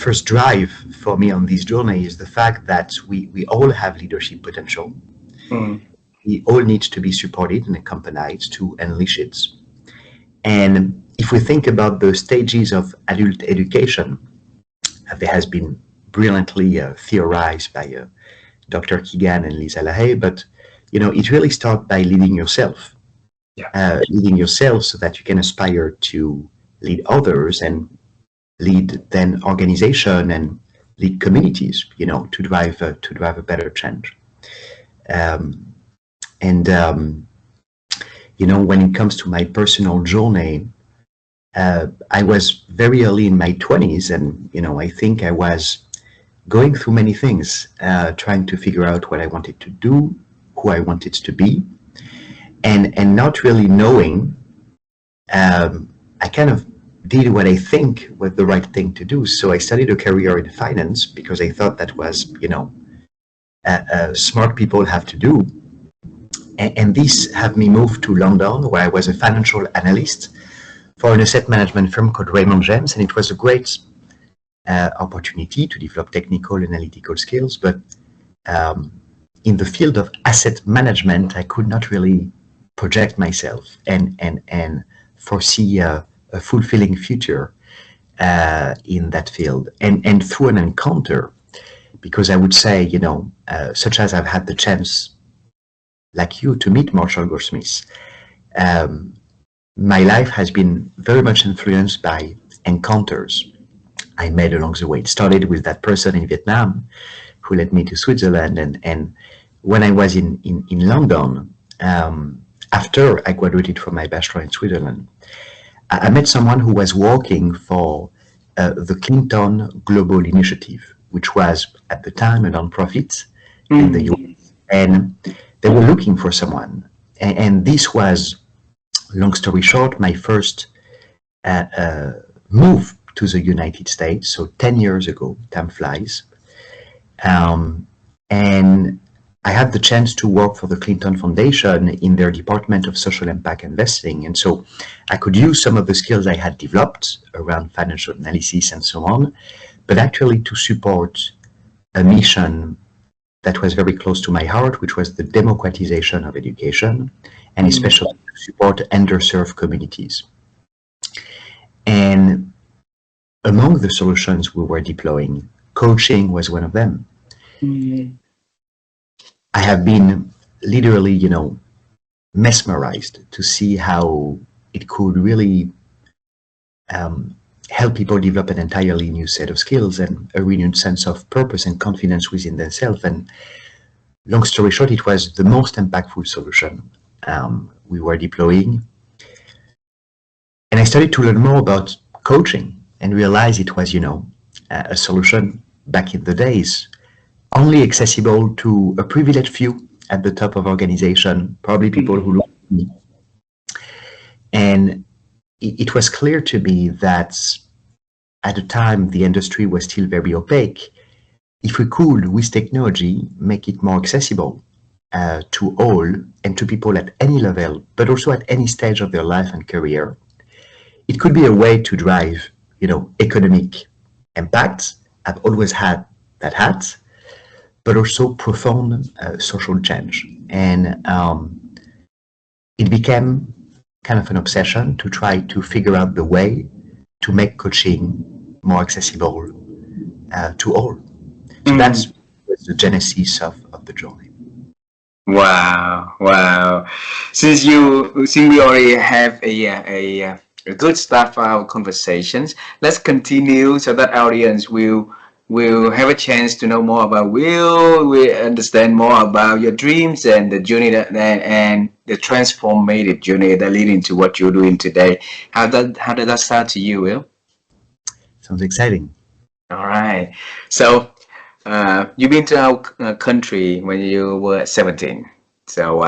first drive for me on this journey is the fact that we all have leadership potential. We all need to be supported and accompanied to unleash it. And if we think about the stages of adult education, there has been brilliantly theorized by Dr. Keegan and Lisa Lahey, but it really starts by leading yourself. Leading yourself so that you can aspire to lead others and lead then organization and lead communities, to drive a better change. When it comes to my personal journey, I was very early in my 20s, and I think I was going through many things, trying to figure out what I wanted to do, who I wanted to be, and not really knowing. I kind of did what I think was the right thing to do. So I studied a career in finance because I thought that was, smart people have to do. And this had me move to London, where I was a financial analyst for an asset management firm called Raymond James, and it was a great opportunity to develop technical analytical skills. But in the field of asset management, I could not really project myself and foresee a fulfilling future in that field. And through an encounter, because I would say, such as I've had the chance, like you, to meet Marshall Goldsmith, my life has been very much influenced by encounters I made along the way. It started with that person in Vietnam who led me to Switzerland. And when I was in London, after I graduated from my bachelor in Switzerland, I met someone who was working for the Clinton Global Initiative, which was at the time a nonprofit in the US. And they were looking for someone. And this was, long story short, my first move to the United States. So 10 years ago, time flies. And I had the chance to work for the Clinton Foundation in their Department of Social Impact Investing. And so I could use some of the skills I had developed around financial analysis and so on, but actually to support a mission that was very close to my heart, which was the democratization of education, and especially to support underserved communities. And among the solutions we were deploying, coaching was one of them. I have been literally, mesmerized to see how it could really help people develop an entirely new set of skills and a renewed sense of purpose and confidence within themselves. And long story short, it was the most impactful solution we were deploying. And I started to learn more about coaching and realize it was, a solution back in the days only accessible to a privileged few at the top of organization, probably people who look at me. And it was clear to me that at the time the industry was still very opaque. If we could, with technology, make it more accessible to all and to people at any level, but also at any stage of their life and career, it could be a way to drive, economic impact. I've always had that hat, but also profound social change. And it became kind of an obsession to try to figure out the way to make coaching more accessible to all. So that's the genesis of the journey. Wow. Since we already have a good start for our conversations, let's continue so that audience will have a chance to know more about Will. We understand more about your dreams and the journey and the transformative journey that leading to what you're doing today. How did that start to you, Will? Sounds exciting. All right. So you've been to our country when you were 17. So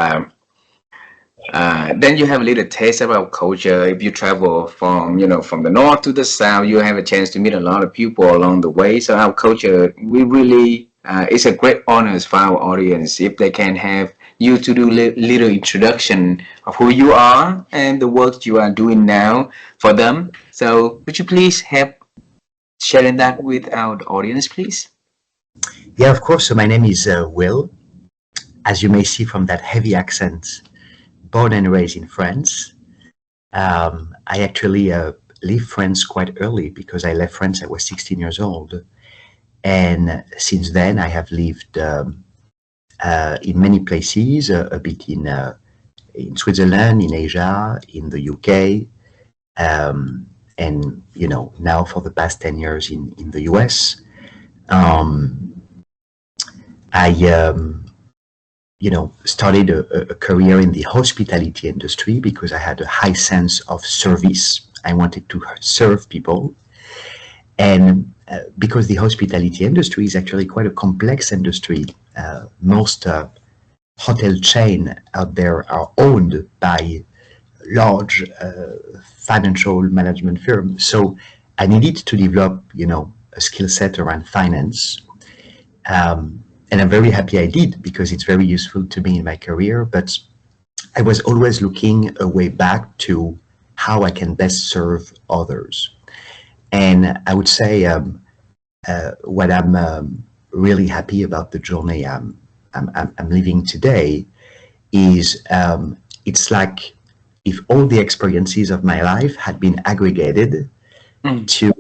then you have a little taste about culture. If you travel from the north to the south, you have a chance to meet a lot of people along the way. So our culture, we really, it's a great honor for our audience if they can have you to do little introduction of who you are and the work you are doing now for them. So would you please help sharing that with our audience, please? Yeah, of course. So my name is Will. As you may see from that heavy accent, born and raised in France. I actually leave France quite early because I left France. I was 16 years old. And since then, I have lived in many places, a bit in Switzerland, in Asia, in the UK, and now for the past 10 years in the US. I started a career in the hospitality industry because I had a high sense of service. I wanted to serve people. And because the hospitality industry is actually quite a complex industry, most hotel chains out there are owned by large financial management firms. So I needed to develop, a skill set around finance. And I'm very happy I did because it's very useful to me in my career. But I was always looking a way back to how I can best serve others. And I would say what I'm really happy about the journey I'm living today is it's like if all the experiences of my life had been aggregated to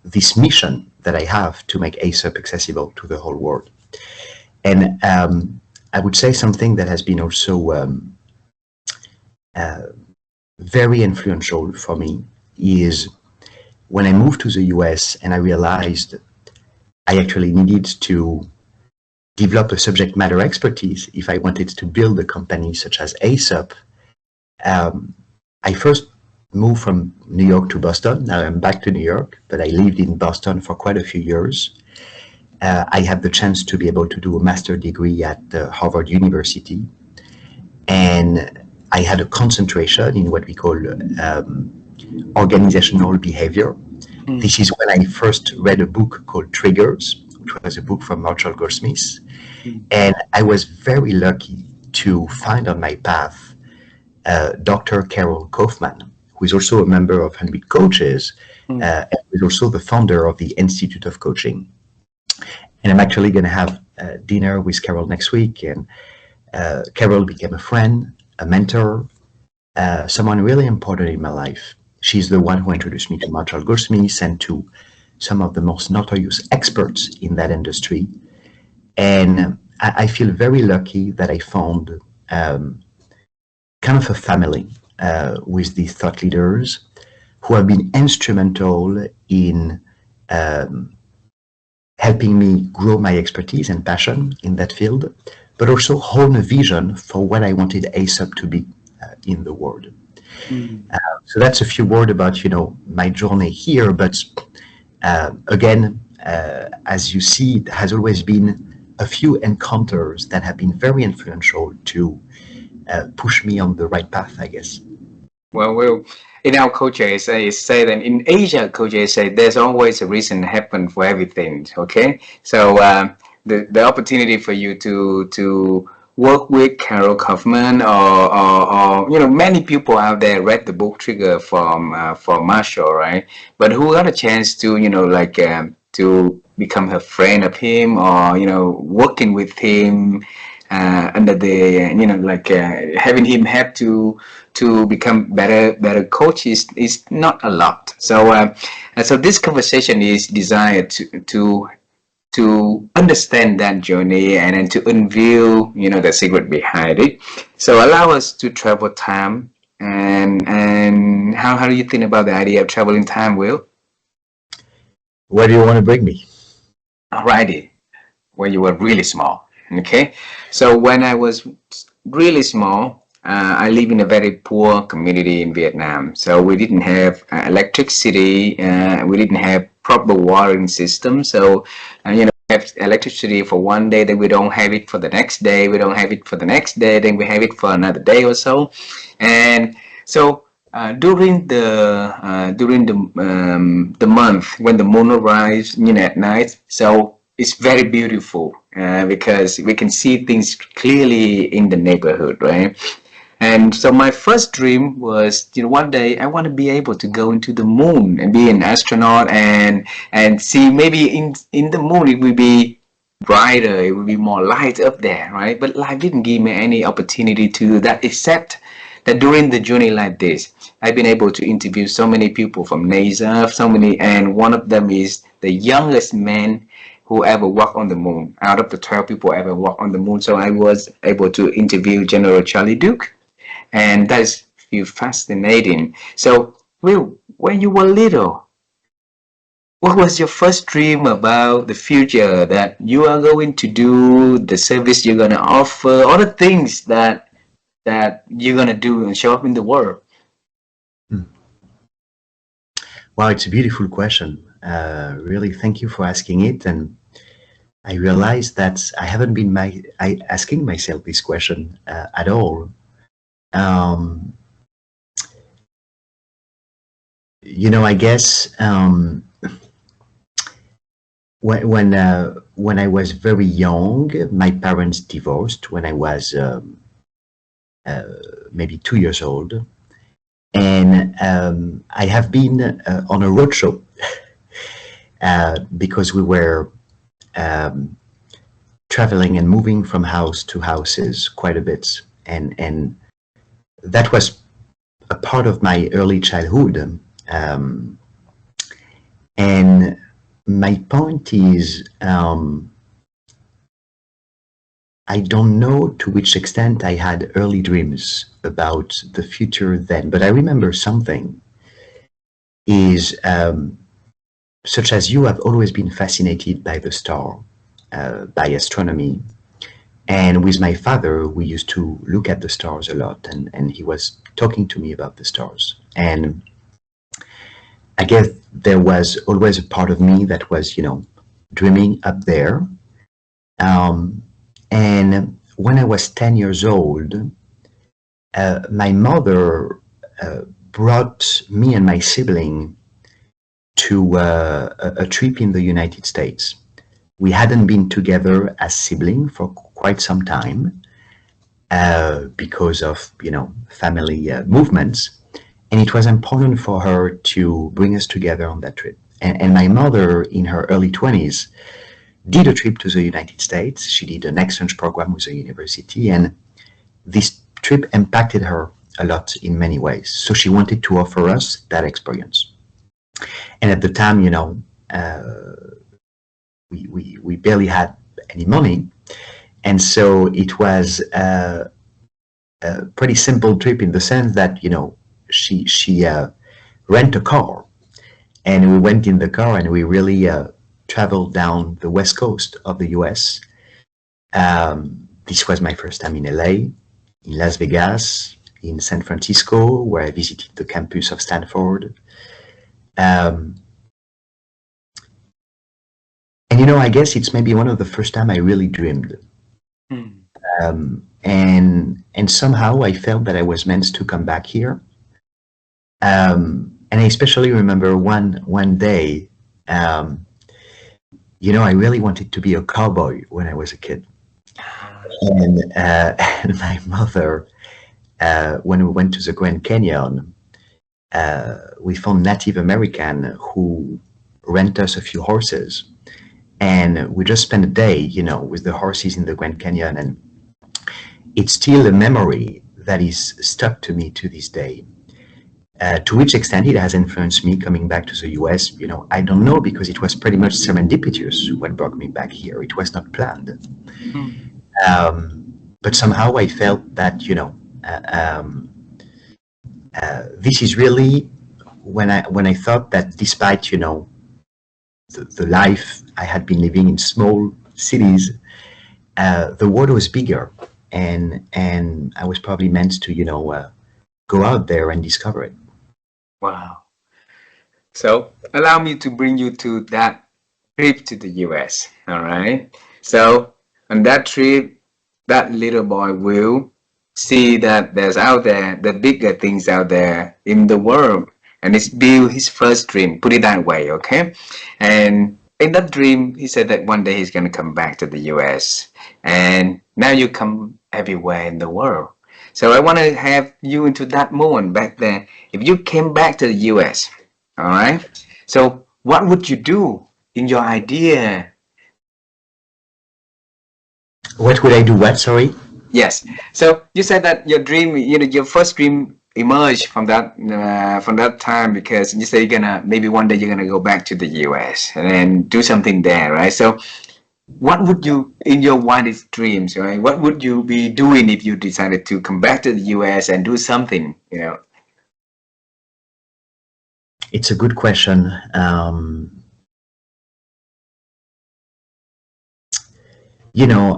this mission that I have to make AceUp accessible to the whole world. And I would say something that has been also very influential for me is when I moved to the US and I realized I actually needed to develop a subject matter expertise if I wanted to build a company such as AceUp. I first moved from New York to Boston. Now I'm back to New York, but I lived in Boston for quite a few years. I had the chance to be able to do a master's degree at Harvard University. And I had a concentration in what we call organizational behavior. This is when I first read a book called Triggers, which was a book from Marshall Goldsmith. And I was very lucky to find on my path Dr. Carol Kaufman, who is also a member of 100 Coaches, and is also the founder of the Institute of Coaching. And I'm actually going to have dinner with Carol next week. And Carol became a friend, a mentor, someone really important in my life. She's the one who introduced me to Marshall Goldsmith and to some of the most notorious experts in that industry. And I feel very lucky that I found kind of a family with these thought leaders who have been instrumental in helping me grow my expertise and passion in that field, but also hone a vision for what I wanted AceUp to be in the world. So that's a few words about, my journey here. But again, as you see, it has always been a few encounters that have been very influential to push me on the right path, I guess. Well, in our culture, I say that in Asia culture, I say there's always a reason happen for everything. Okay, so the opportunity for you to work with Carol Kaufman or many people out there read the book Trigger from Marshall, right? But who got a chance to to become a friend of him or working with him under the having him help to become better coaches is not a lot. So so this conversation is designed to understand that journey and then to unveil the secret behind it. So allow us to travel time. And how do you think about the idea of traveling time, Will? Where do you want to bring me? Alrighty, when you were really small. Okay, so when I was really small, I live in a very poor community in Vietnam. So we didn't have electricity. We didn't have proper watering system. So have electricity for one day, then we don't have it for the next day. We don't have it for the next day, then we have it for another day or so. And so during the month when the moon arrives at night, so it's very beautiful because we can see things clearly in the neighborhood, right? And so my first dream was, one day I want to be able to go into the moon and be an astronaut and see maybe in the moon it will be brighter, it will be more light up there, right? But life didn't give me any opportunity to do that, except that during the journey like this, I've been able to interview so many people from NASA, so many, and one of them is the youngest man who ever walked on the moon. Out of the 12 people ever walked on the moon, so I was able to interview General Charlie Duke, and that is feel fascinating. So, Will, when you were little, what was your first dream about the future that you are going to do, the service you're going to offer, all the things that you're going to do and show up in the world? Well, it's a beautiful question. Really, thank you for asking it. And I realized that I haven't been asking myself this question at all. I guess when I was very young, my parents divorced when I was maybe 2 years old. And I have been on a roadshow because we were traveling and moving from house to houses quite a bit. And that was a part of my early childhood. And my point is, I don't know to which extent I had early dreams about the future then, but I remember something is, such as you have always been fascinated by the star, by astronomy. And with my father, we used to look at the stars a lot, and he was talking to me about the stars. And I guess there was always a part of me that was, dreaming up there. And when I was 10 years old, my mother brought me and my sibling to a trip in the United States. We hadn't been together as siblings for quite some time because of, family movements. And it was important for her to bring us together on that trip. And my mother, in her early 20s, did a trip to the United States. She did an exchange program with a university, and this trip impacted her a lot in many ways. So she wanted to offer us that experience. And at the time, we barely had any money. And so it was a pretty simple trip in the sense that, she rented a car, and we went in the car and we really traveled down the west coast of the US. This was my first time in LA, in Las Vegas, in San Francisco, where I visited the campus of Stanford. And I guess it's maybe one of the first time I really dreamed. And somehow I felt that I was meant to come back here. And I especially remember one day, I really wanted to be a cowboy when I was a kid. And my mother, when we went to the Grand Canyon, we found Native American who rent us a few horses. And we just spent a day, with the horses in the Grand Canyon. And it's still a memory that is stuck to me to this day. To which extent it has influenced me coming back to the US, I don't know, because it was pretty much serendipitous what brought me back here. It was not planned. But somehow I felt that, this is really when I thought that despite, the life I had been living in small cities, the world was bigger, and I was probably meant to, go out there and discover it. Wow. So allow me to bring you to that trip to the US. All right. So on that trip, that little boy will see that there's out there, the bigger things out there in the world. And it's built his first dream, put it that way, okay? And in that dream, he said that one day he's going to come back to the US. And now you come everywhere in the world. So I want to have you into that moment back then. If you came back to the US, all right. So what would you do in your idea? What would I do? What? Sorry. Yes. So you said that your dream, your first dream emerged from that time because you say you're gonna maybe one day you're gonna go back to the US and then do something there, right? So what would you in your wildest dreams, right? What would you be doing if you decided to come back to the US and do something, It's a good question.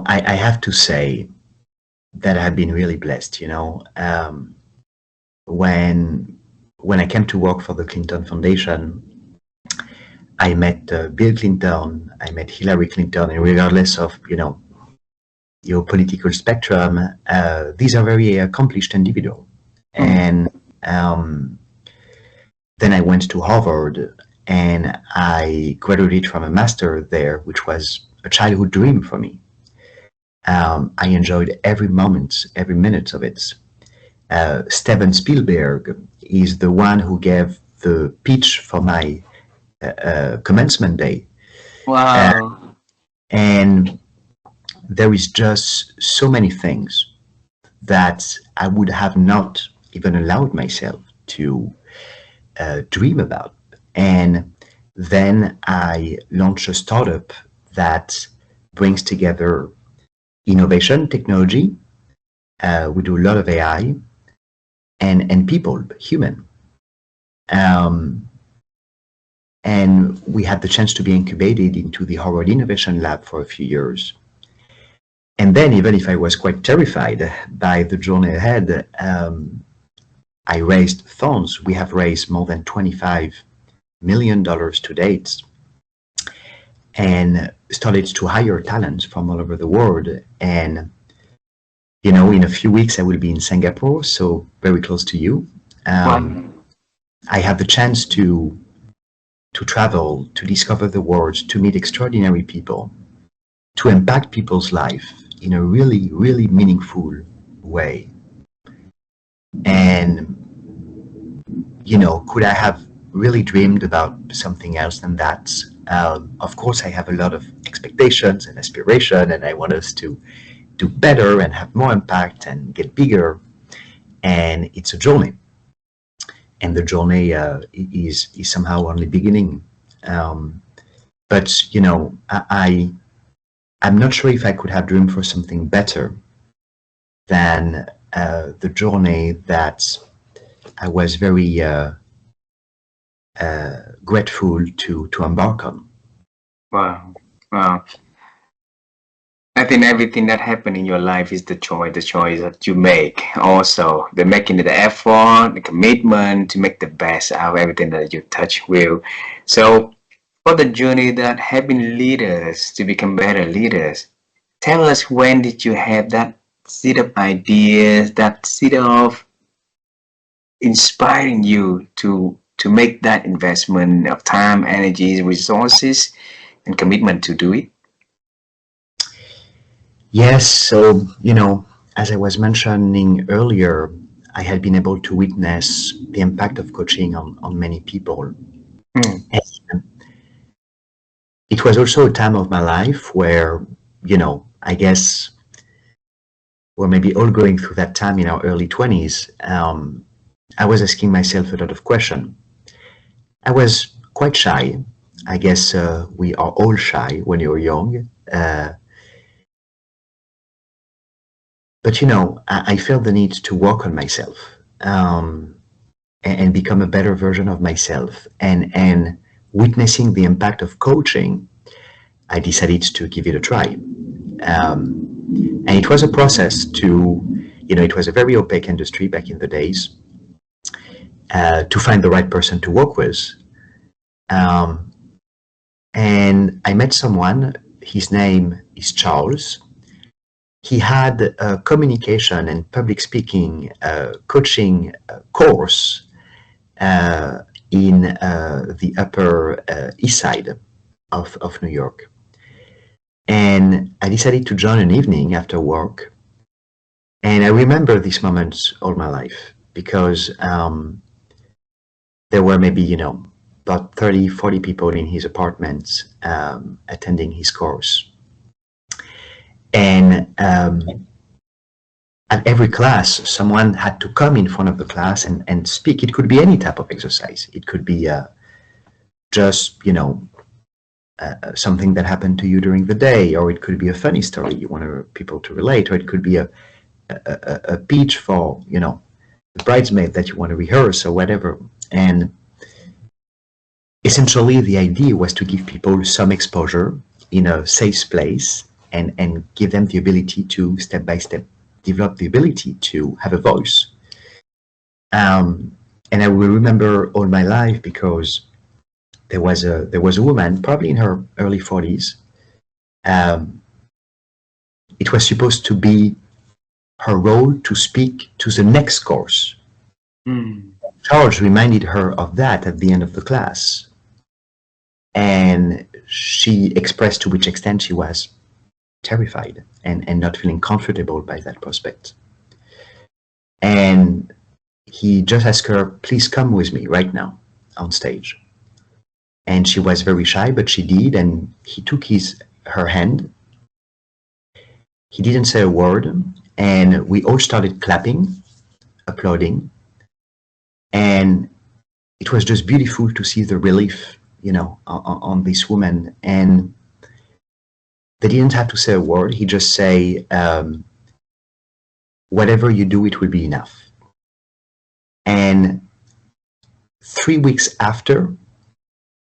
I have to say that I've been really blessed. When I came to work for the Clinton Foundation, I met Bill Clinton, I met Hillary Clinton, and regardless of your political spectrum, these are very accomplished individuals. And then I went to Harvard, and I graduated from a master there, which was a childhood dream for me. I enjoyed every moment, every minute of it. Steven Spielberg is the one who gave the pitch for my commencement day. Wow. And there is just so many things that I would have not even allowed myself to dream about. And then I launched a startup that brings together innovation, technology. We do a lot of AI and people, human. And we had the chance to be incubated into the Harvard Innovation Lab for a few years. And then, even if I was quite terrified by the journey ahead, I raised funds. We have raised more than $25 million to date, and started to hire talent from all over the world. And in a few weeks I will be in Singapore, so very close to you. I have the chance to travel, to discover the world, to meet extraordinary people, to impact people's life in a really, really meaningful way. And could I have really dreamed about something else than that? Of course, I have a lot of expectations and aspiration, and I want us to do better and have more impact and get bigger. And it's a journey, and the journey is somehow only beginning. But I'm not sure if I could have dreamed for something better than the journey that I was very grateful to embark on. Wow. I think everything that happened in your life is the choice that you make. Also, the making the effort, the commitment to make the best out of everything that you touch will. So, for the journey that helping leaders to become better leaders, tell us, when did you have that seed of ideas, that seed of inspiring you to make that investment of time, energy, resources, and commitment to do it? Yes, so, as I was mentioning earlier, I had been able to witness the impact of coaching on many people. And it was also a time of my life where, I guess we're maybe all going through that time in our early 20s. I was asking myself a lot of questions. I was quite shy. I guess we are all shy when you're young. But I felt the need to work on myself and become a better version of myself. And witnessing the impact of coaching, I decided to give it a try. And it was a process it was a very opaque industry back in the days, to find the right person to work with. And I met someone, his name is Charles. He had a communication and public speaking coaching course in the Upper East Side of New York. And I decided to join an evening after work And I remember these moments all my life because there were maybe, about 30, 40 people in his apartment attending his course. And at every class, someone had to come in front of the class and speak. It could be any type of exercise. It could be just, something that happened to you during the day, or it could be a funny story you want people to relate, or it could be a pitch for, the bridesmaid that you want to rehearse or whatever. And essentially, the idea was to give people some exposure in a safe place and give them the ability to, step by step, develop the ability to have a voice. And I will remember all my life because there was a woman, probably in her early 40s. It was supposed to be her role to speak to the next course. Charles reminded her of that at the end of the class. And she expressed to which extent she was terrified and not feeling comfortable by that prospect. And he just asked her, please come with me right now on stage. And she was very shy, but she did, and he took her hand. He didn't say a word, and we all started clapping, applauding, and it was just beautiful to see the relief, on this woman. And they didn't have to say a word. He just say, whatever you do, it will be enough. And 3 weeks after,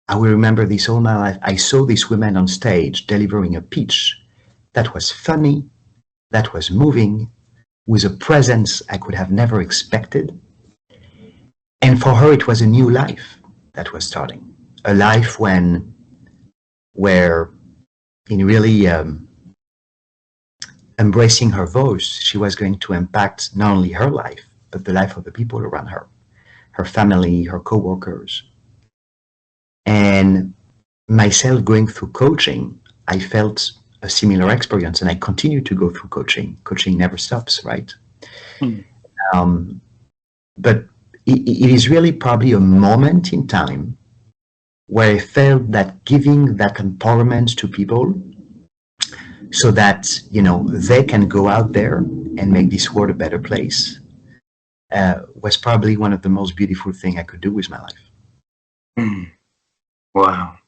I will remember this all my life, I saw this woman on stage delivering a pitch that was funny, that was moving, with a presence I could have never expected. And for her, it was a new life that was starting. A life where in really embracing her voice, she was going to impact not only her life, but the life of the people around her, her family, her co-workers. And myself going through coaching, I felt a similar experience, and I continue to go through coaching. Coaching never stops, right? But it is really probably a moment in time where I felt that giving that empowerment to people so that, they can go out there and make this world a better place was probably one of the most beautiful things I could do with my life. Wow.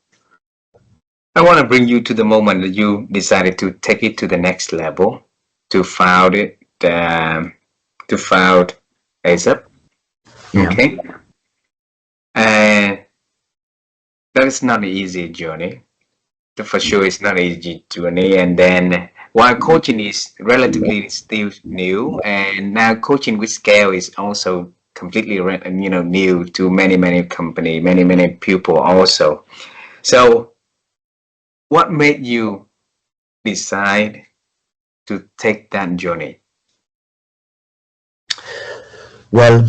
I want to bring you to the moment that you decided to take it to the next level, to found AceUp. Yeah. Okay. And that is not an easy journey. For sure, it's not an easy journey. And then while coaching is relatively still new, and now coaching with scale is also completely new to many company, many people also. So what made you decide to take that journey? Well,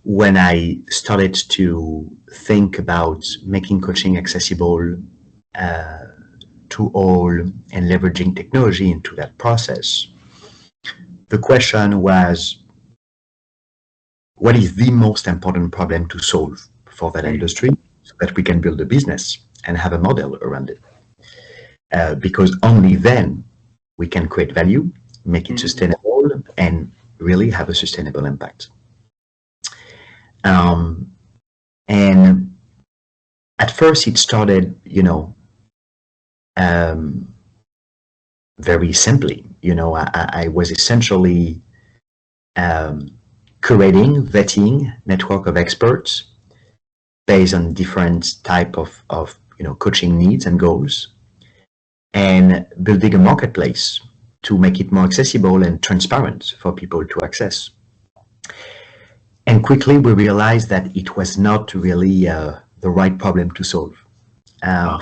when I started to think about making coaching accessible to all and leveraging technology into that process, the question was, what is the most important problem to solve for that industry so that we can build a business and have a model around it? Because only then we can create value, make it sustainable, and really have a sustainable impact. And at first it started, very simply. I was essentially curating, vetting network of experts based on different type of coaching needs and goals, and building a marketplace to make it more accessible and transparent for people to access. And quickly we realized that it was not really the right problem to solve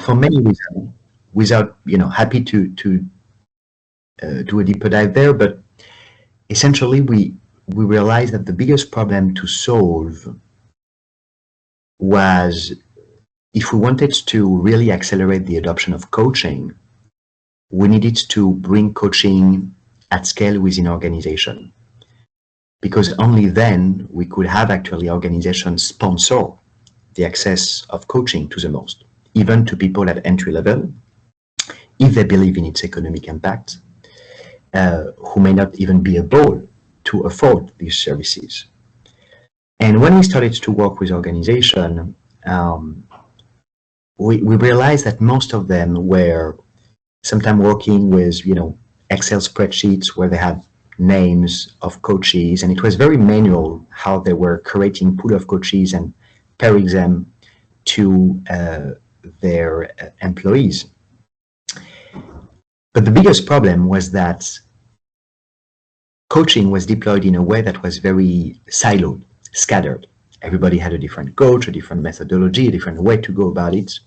for many reasons. Without happy to do a deeper dive there, but essentially we realized that the biggest problem to solve was, if we wanted to really accelerate the adoption of coaching, we needed to bring coaching at scale within organization. Because only then we could have actually organizations sponsor the access of coaching to the most, even to people at entry level, if they believe in its economic impact, who may not even be able to afford these services. And when we started to work with organizations, we realized that most of them were sometimes working with, Excel spreadsheets where they had names of coaches, and it was very manual how they were creating pool of coaches and pairing them to their employees. But the biggest problem was that coaching was deployed in a way that was very siloed, scattered. Everybody had a different coach, a different methodology, a different way to go about it.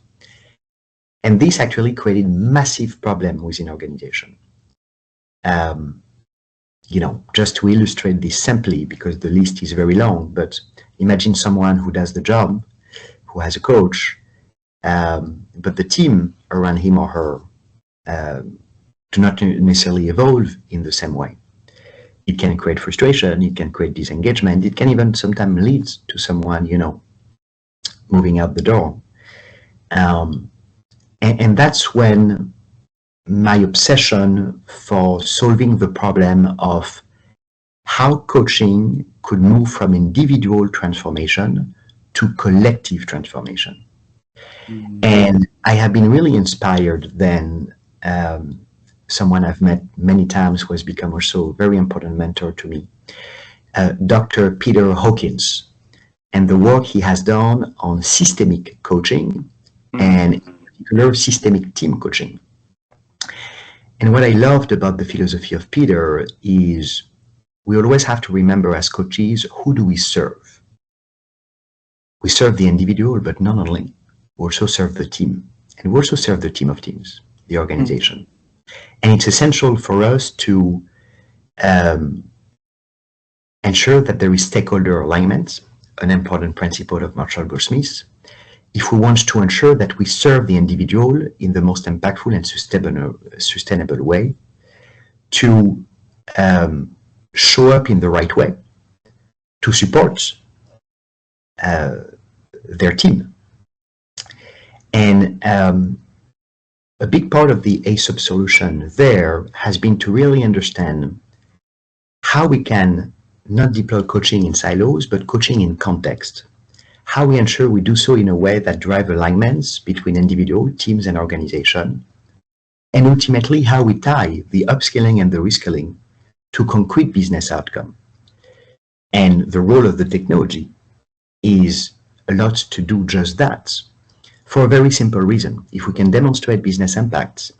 And this actually created massive problem within organization. Just to illustrate this simply, because the list is very long, but imagine someone who does the job, who has a coach, but the team around him or her do not necessarily evolve in the same way. It can create frustration, it can create disengagement, it can even sometimes lead to someone, moving out the door. And that's when my obsession for solving the problem of how coaching could move from individual transformation to collective transformation. And I have been really inspired then, someone I've met many times who has become also a very important mentor to me, Dr. Peter Hawkins, and the work he has done on systemic coaching and in particular systemic team coaching. And what I loved about the philosophy of Peter is we always have to remember as coaches, who do we serve? We serve the individual, but not only, we also serve the team. And we also serve the team of teams, the organization. And it's essential for us to ensure that there is stakeholder alignment, an important principle of Marshall Goldsmith, if we want to ensure that we serve the individual in the most impactful and sustainable way, to show up in the right way, to support their team. And a big part of the AceUp solution there has been to really understand how we can not deploy coaching in silos, but coaching in context. How we ensure we do so in a way that drive alignments between individual teams and organization, and ultimately how we tie the upskilling and the reskilling to concrete business outcome. And the role of the technology is a lot to do just that, for a very simple reason. If we can demonstrate business impacts,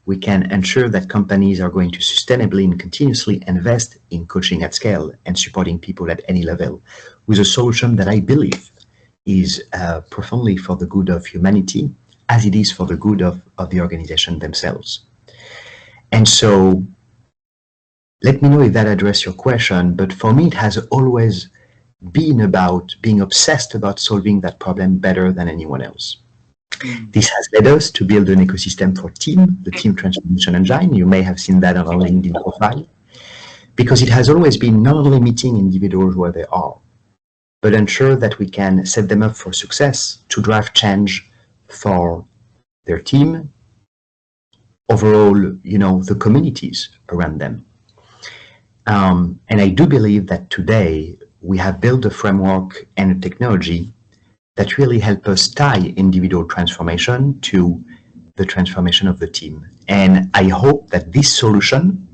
we can ensure that companies are going to sustainably and continuously invest in coaching at scale and supporting people at any level with a solution that I believe is profoundly for the good of humanity, as it is for the good of the organization themselves. And so, let me know if that addressed your question, but for me it has always been about being obsessed about solving that problem better than anyone else. This has led us to build an ecosystem for team, the team transformation engine. You may have seen that on our LinkedIn profile, because it has always been not only meeting individuals where they are, but ensure that we can set them up for success to drive change for their team, overall, the communities around them. And I do believe that today we have built a framework and a technology that really help us tie individual transformation to the transformation of the team. And I hope that this solution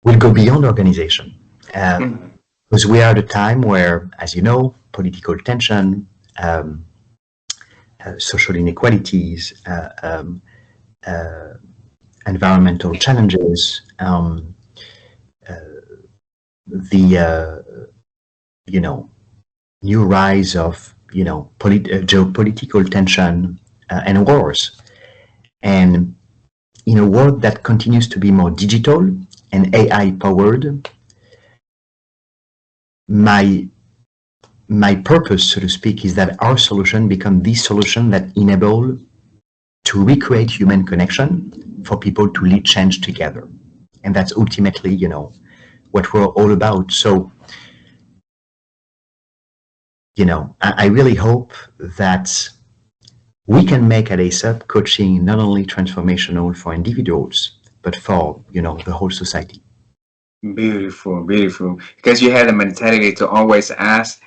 will go beyond organization. Because we are at a time where, as you know, political tension, social inequalities, environmental challenges, new rise of geopolitical tension and wars, and in a world that continues to be more digital and AI powered, my purpose, so to speak, is that our solution become the solution that enable to recreate human connection for people to lead change together. And that's ultimately, you know, what we're all about. So, you know, I really hope that we can make at AceUp coaching not only transformational for individuals, but for, you know, the whole society. Beautiful, beautiful. Because you have the mentality to always ask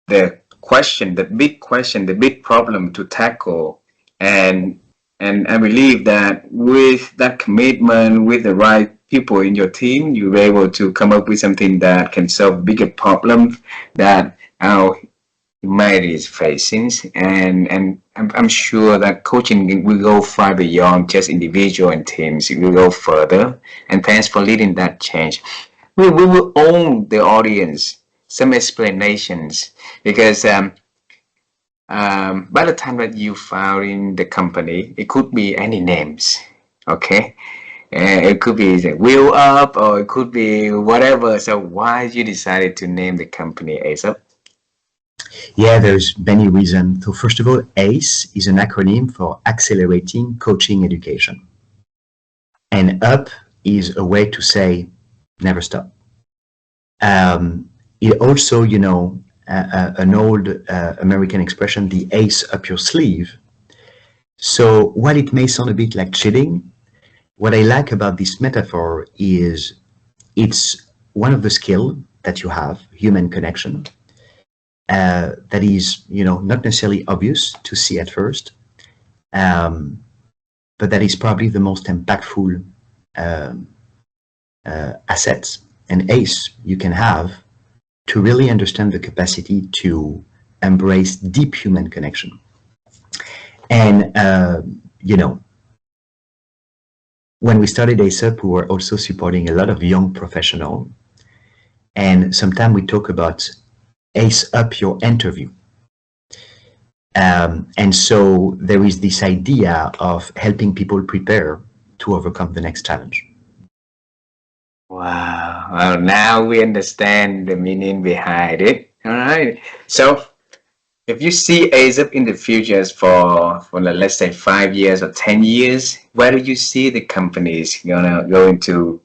the question, the big question, the big problem to tackle. And I believe that with that commitment, with the right people in your team, you're able to come up with something that can solve bigger problems that our humanity is facing. And I'm sure that coaching will go far beyond just individual and teams. It will go further. And thanks for leading that change. We will own the audience some explanations, because by the time that you found the company, it could be any names, okay? It could be the Will Up, or it could be whatever. So why you decided to name the company AceUp? Yeah, there's many reasons. So first of all, ACE is an acronym for Accelerating Coaching Education. And UP is a way to say never stop. It also, you know, an old American expression, the ace up your sleeve. So while it may sound a bit like cheating, what I like about this metaphor is it's one of the skills that you have, human connection, that is, you know, not necessarily obvious to see at first, but that is probably the most impactful assets and ace you can have to really understand the capacity to embrace deep human connection. And, you know, when we started AceUp, we were also supporting a lot of young professionals. And sometimes we talk about ace up your interview. And so there is this idea of helping people prepare to overcome the next challenge. Wow. Well, now we understand the meaning behind it. All right. So if you see AceUp in the future for let's say 5 years or 10 years, where do you see the companies going to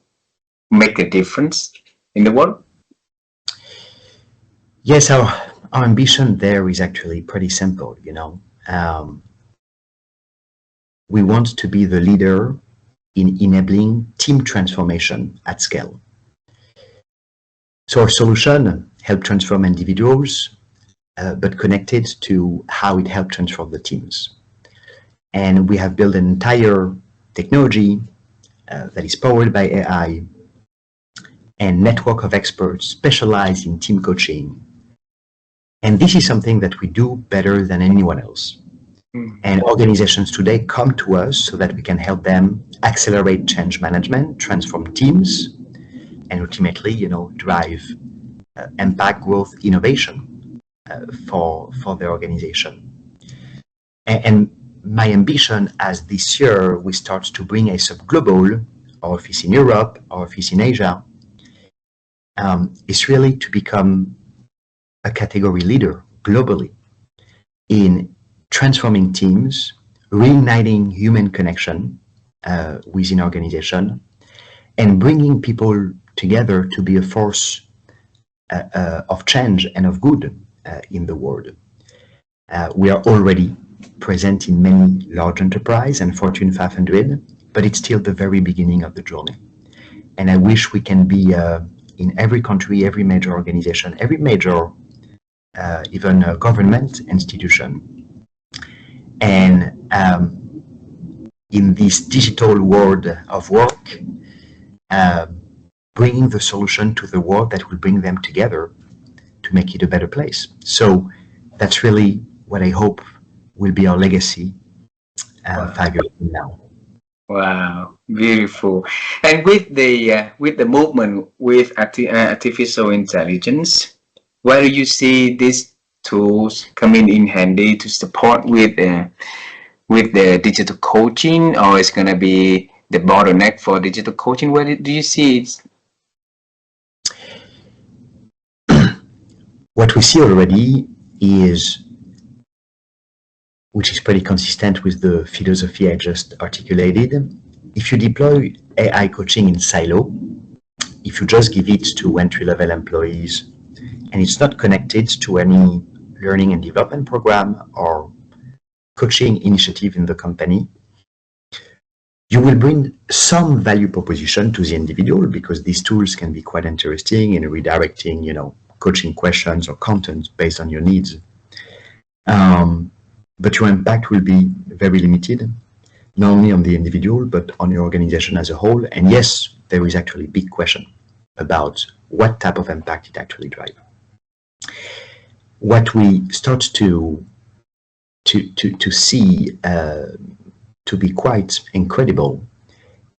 make a difference in the world? Yes, our ambition there is actually pretty simple, you know. We want to be the leader in enabling team transformation at scale. So our solution help transform individuals, but connected to how it helped transform the teams. And we have built an entire technology that is powered by AI and network of experts specialized in team coaching. And this is something that we do better than anyone else. And organizations today come to us so that we can help them accelerate change management, transform teams, and ultimately, you know, drive impact, growth, innovation for their organization. And my ambition as this year we start to bring AceUp Global, our office in Europe, our office in Asia, is really to become a category leader globally in transforming teams, reigniting human connection within organization, and bringing people together to be a force of change and of good in the world. We are already present in many large enterprise and Fortune 500, but it's still the very beginning of the journey. And I wish we can be in every country, every major organization, every major even government institution. And in this digital world of work, bringing the solution to the world that will bring them together to make it a better place. So that's really what I hope will be our legacy 5 years from now. Wow, beautiful. And with the movement with artificial intelligence, where do you see these tools coming in handy to support with the digital coaching, or it's going to be the bottleneck for digital coaching? Where do you see it? What we see already is, which is pretty consistent with the philosophy I just articulated, if you deploy AI coaching in silo, if you just give it to entry-level employees and it's not connected to any learning and development program or coaching initiative in the company, you will bring some value proposition to the individual because these tools can be quite interesting in redirecting, coaching questions or content based on your needs. But your impact will be very limited, not only on the individual, but on your organization as a whole. And yes, there is actually a big question about what type of impact it actually drives. What we start to see to be quite incredible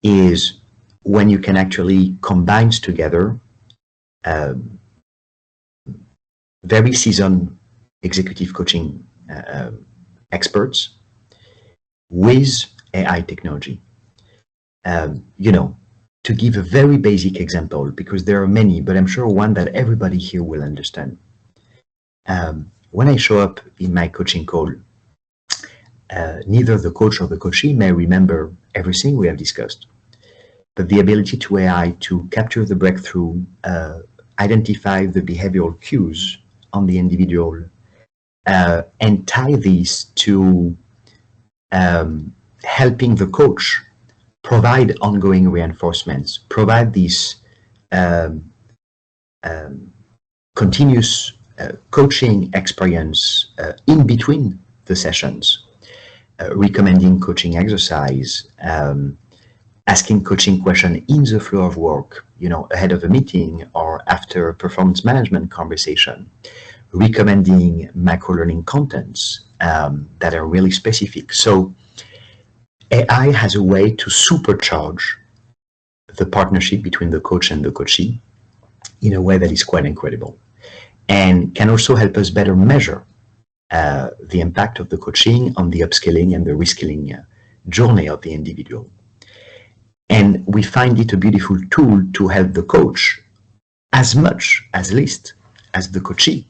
is when you can actually combine together very seasoned executive coaching experts with AI technology. To give a very basic example, because there are many, but I'm sure one that everybody here will understand. When I show up in my coaching call, neither the coach or the coachee may remember everything we have discussed, but the ability to AI to capture the breakthrough, identify the behavioral cues on the individual, and tie these to helping the coach provide ongoing reinforcements, provide these continuous coaching experience in between the sessions, recommending coaching exercise, asking coaching question in the flow of work, ahead of a meeting or after a performance management conversation, recommending micro-learning contents that are really specific. So AI has a way to supercharge the partnership between the coach and the coachee in a way that is quite incredible, and can also help us better measure the impact of the coaching on the upskilling and the reskilling journey of the individual. And we find it a beautiful tool to help the coach as much, as least, as the coachee.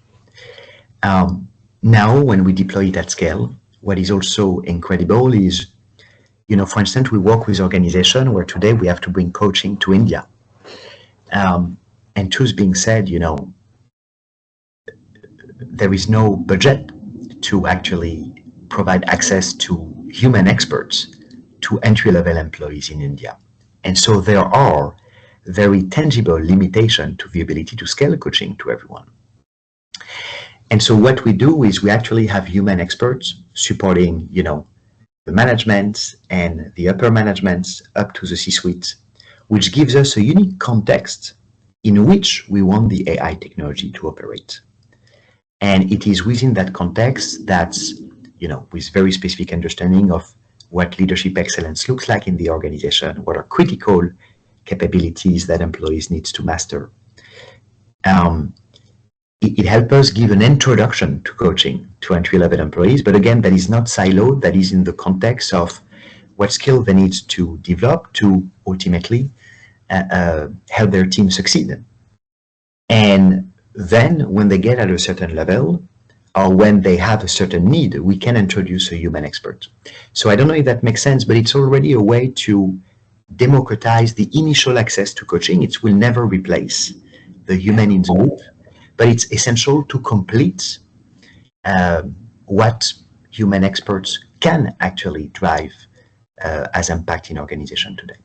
Now, when we deploy it at scale, what is also incredible is, for instance, we work with organizations where today we have to bring coaching to India. And truth being said, there is no budget to actually provide access to human experts to entry-level employees in India. And so there are very tangible limitations to the ability to scale coaching to everyone. And so what we do is we actually have human experts supporting, the management and the upper management up to the C-suite, which gives us a unique context in which we want the AI technology to operate. And it is within that context that's, with very specific understanding of what leadership excellence looks like in the organization, what are critical capabilities that employees need to master. It helps us give an introduction to coaching to entry-level employees, but again, that is not siloed, that is in the context of what skill they need to develop to ultimately help their team succeed. And then when they get at a certain level, or when they have a certain need, we can introduce a human expert. So I don't know if that makes sense, but it's already a way to democratize the initial access to coaching. It will never replace the human in the loop, but it's essential to complete what human experts can actually drive as impact in organization today.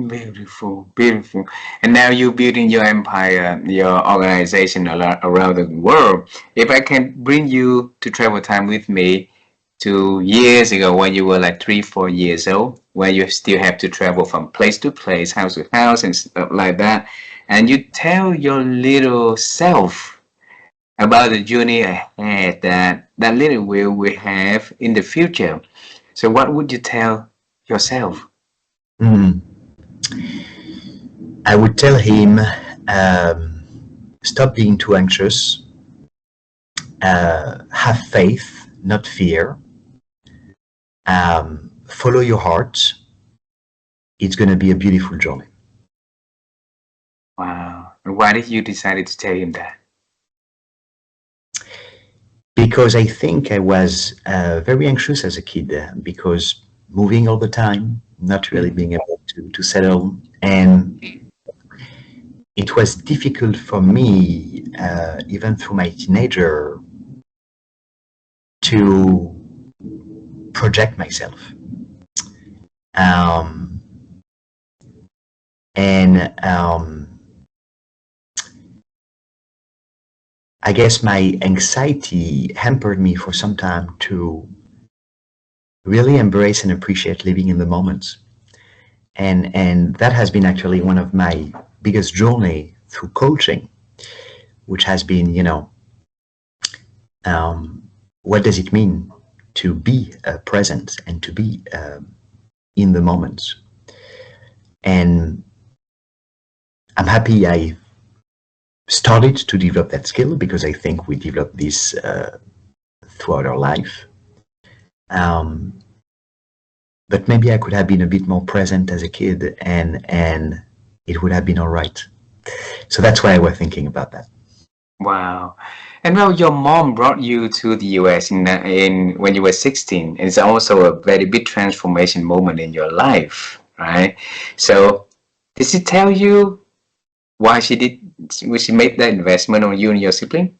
Beautiful, beautiful. And now you're building your empire, your organization around the world. If I can bring you to travel time with me to years ago when you were like 3-4 years old, where you still have to travel from place to place, house to house and stuff like that, and you tell your little self about the journey ahead that little Will will have in the future. So what would you tell yourself? I would tell him, stop being too anxious, have faith, not fear, follow your heart. It's going to be a beautiful journey. Wow. And why did you decide to tell him that? Because I think I was very anxious as a kid, because moving all the time, not really being able to settle. And it was difficult for me, even through my teenager, to project myself. Um, and I guess my anxiety hampered me for some time to really embrace and appreciate living in the moment. And that has been actually one of my biggest journey through coaching, which has been, what does it mean to be present and to be in the moment? And I'm happy I started to develop that skill, because I think we develop this throughout our life. But maybe I could have been a bit more present as a kid, and it would have been all right. So that's why I was thinking about that. Wow. And well, your mom brought you to the US in when you were 16. It's also a very big transformation moment in your life, right? So did she tell you why she made that investment on you and your sibling?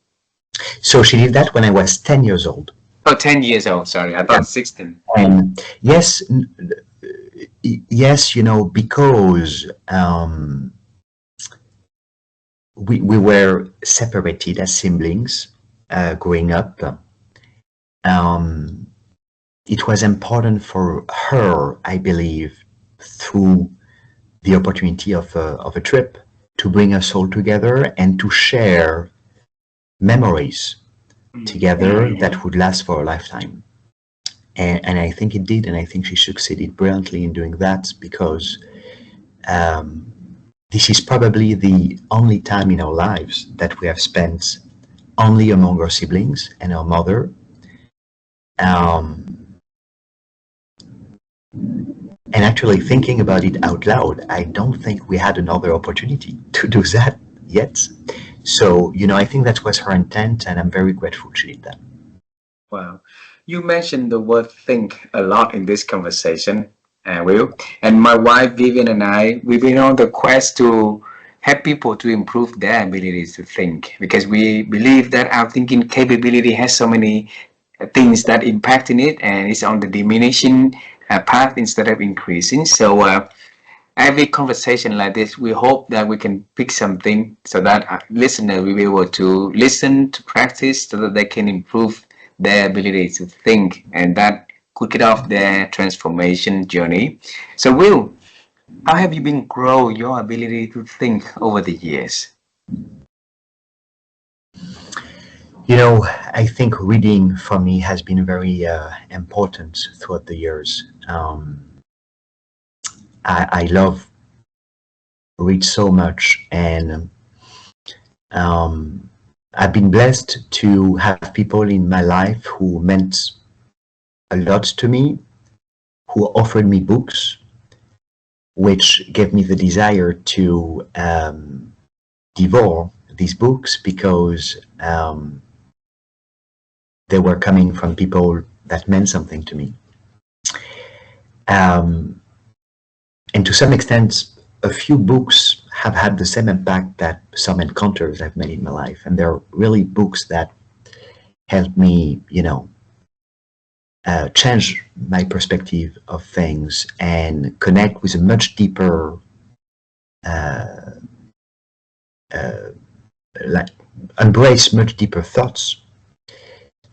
So she did that when I was 10 years old. Oh, 10 years old, sorry. I thought 16. And yes, because we were separated as siblings growing up. It was important for her, I believe, through the opportunity of a trip, to bring us all together and to share memories together that would last for a lifetime. And I think it did, and I think she succeeded brilliantly in doing that, because this is probably the only time in our lives that we have spent only among our siblings and our mother. And actually thinking about it out loud, I don't think we had another opportunity to do that yet. So, I think that was her intent, and I'm very grateful she did that. Wow. You mentioned the word think a lot in this conversation, Will. And my wife, Vivian, and I, we've been on the quest to help people to improve their abilities to think, because we believe that our thinking capability has so many things that impact in it, and it's on the diminishing path instead of increasing. So every conversation like this, we hope that we can pick something so that listeners will be able to listen, to practice, so that they can improve their ability to think, and that could get off their transformation journey. So Will, how have you been grow your ability to think over the years? I think reading for me has been very important throughout the years. I love read so much, and I've been blessed to have people in my life who meant a lot to me, who offered me books, which gave me the desire to devour these books, because they were coming from people that meant something to me. And to some extent, a few books have had the same impact that some encounters I've made in my life. And they're really books that helped me, change my perspective of things and connect with a much deeper, embrace much deeper thoughts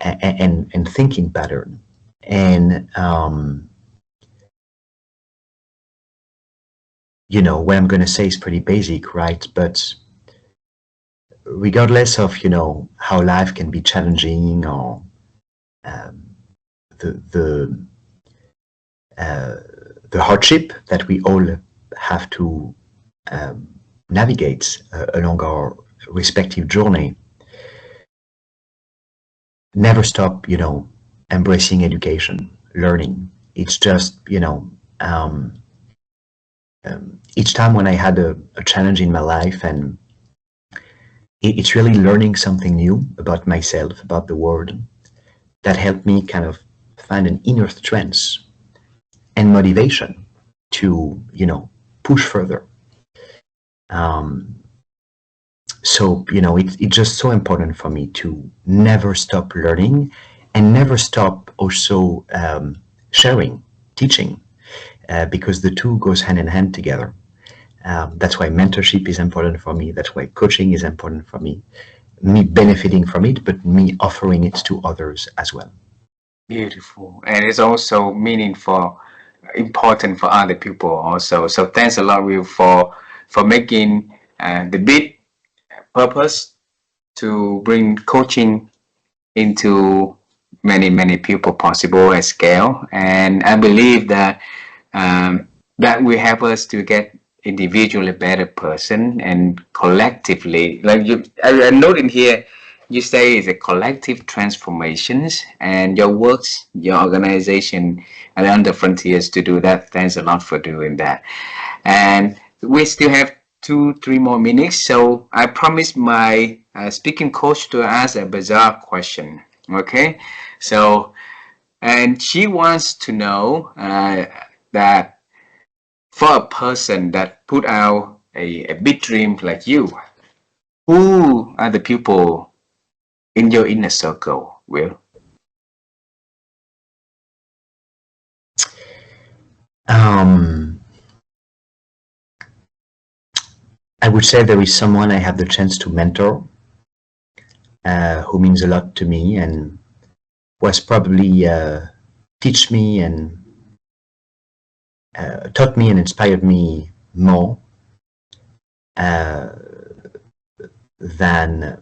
and thinking pattern. And what I'm going to say is pretty basic, right? But regardless of how life can be challenging, or the hardship that we all have to navigate along our respective journey, never stop embracing education, learning. It's just each time when I had a challenge in my life, and it's really learning something new about myself, about the world, that helped me kind of find an inner strength and motivation to, push further. So, it's just so important for me to never stop learning and never stop also sharing, teaching, because the two goes hand in hand together. That's why mentorship is important for me. That's why coaching is important for me. Me benefiting from it, but me offering it to others as well. Beautiful. And it's also meaningful, important for other people also. So thanks a lot, Will, for making the big purpose to bring coaching into many people possible at scale. And I believe that that will help us to get individually a better person and collectively, like I note in here, you say it's a collective transformations, and your works, your organization are on the frontiers to do that. Thanks a lot for doing that. And we still have 2-3 more minutes, so I promised my speaking coach to ask a bizarre question. Okay, so, and she wants to know that for a person that put out a big dream like you, who are the people in your inner circle, Will? I would say there is someone I have the chance to mentor, who means a lot to me and was probably teach me and taught me and inspired me more than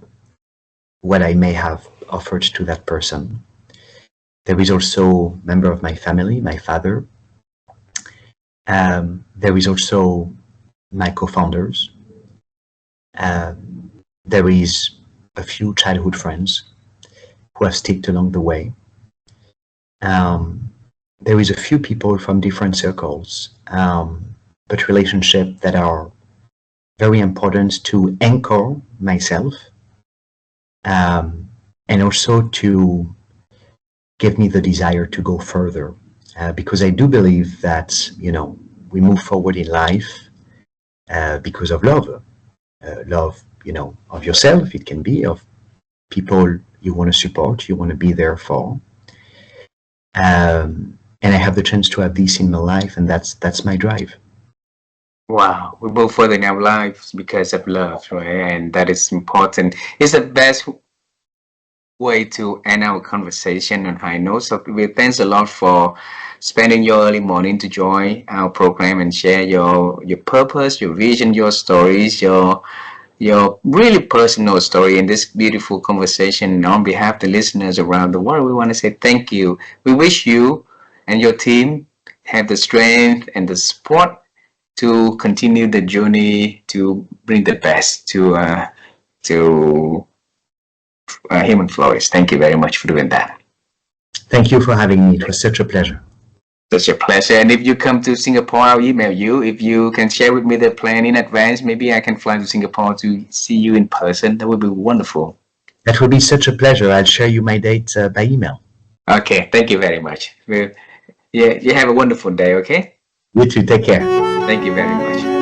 what I may have offered to that person. There is also a member of my family, my father. There is also my co-founders. There is a few childhood friends who have stuck along the way. There is a few people from different circles, but relationships that are very important to anchor myself, and also to give me the desire to go further, because I do believe that, we move forward in life because of love. Love, of yourself, it can be of people you want to support, you want to be there for. And I have the chance to have this in my life, and that's my drive. Wow, we move further in our lives because of love, right? And that is important. It's the best way to end our conversation on high note. So thanks a lot for spending your early morning to join our program and share your purpose, your vision, your stories, your really personal story in this beautiful conversation. On behalf of the listeners around the world, we want to say thank you. We wish you and your team have the strength and the support to continue the journey to bring the best to Human Flourish. Thank you very much for doing that. Thank you for having me. It was such a pleasure. Such a pleasure. And if you come to Singapore, I'll email you. If you can share with me the plan in advance, maybe I can fly to Singapore to see you in person. That would be wonderful. That would be such a pleasure. I'll share you my date by email. Okay. Thank you very much. Yeah, you have a wonderful day, okay? You too. Take care. Thank you very much.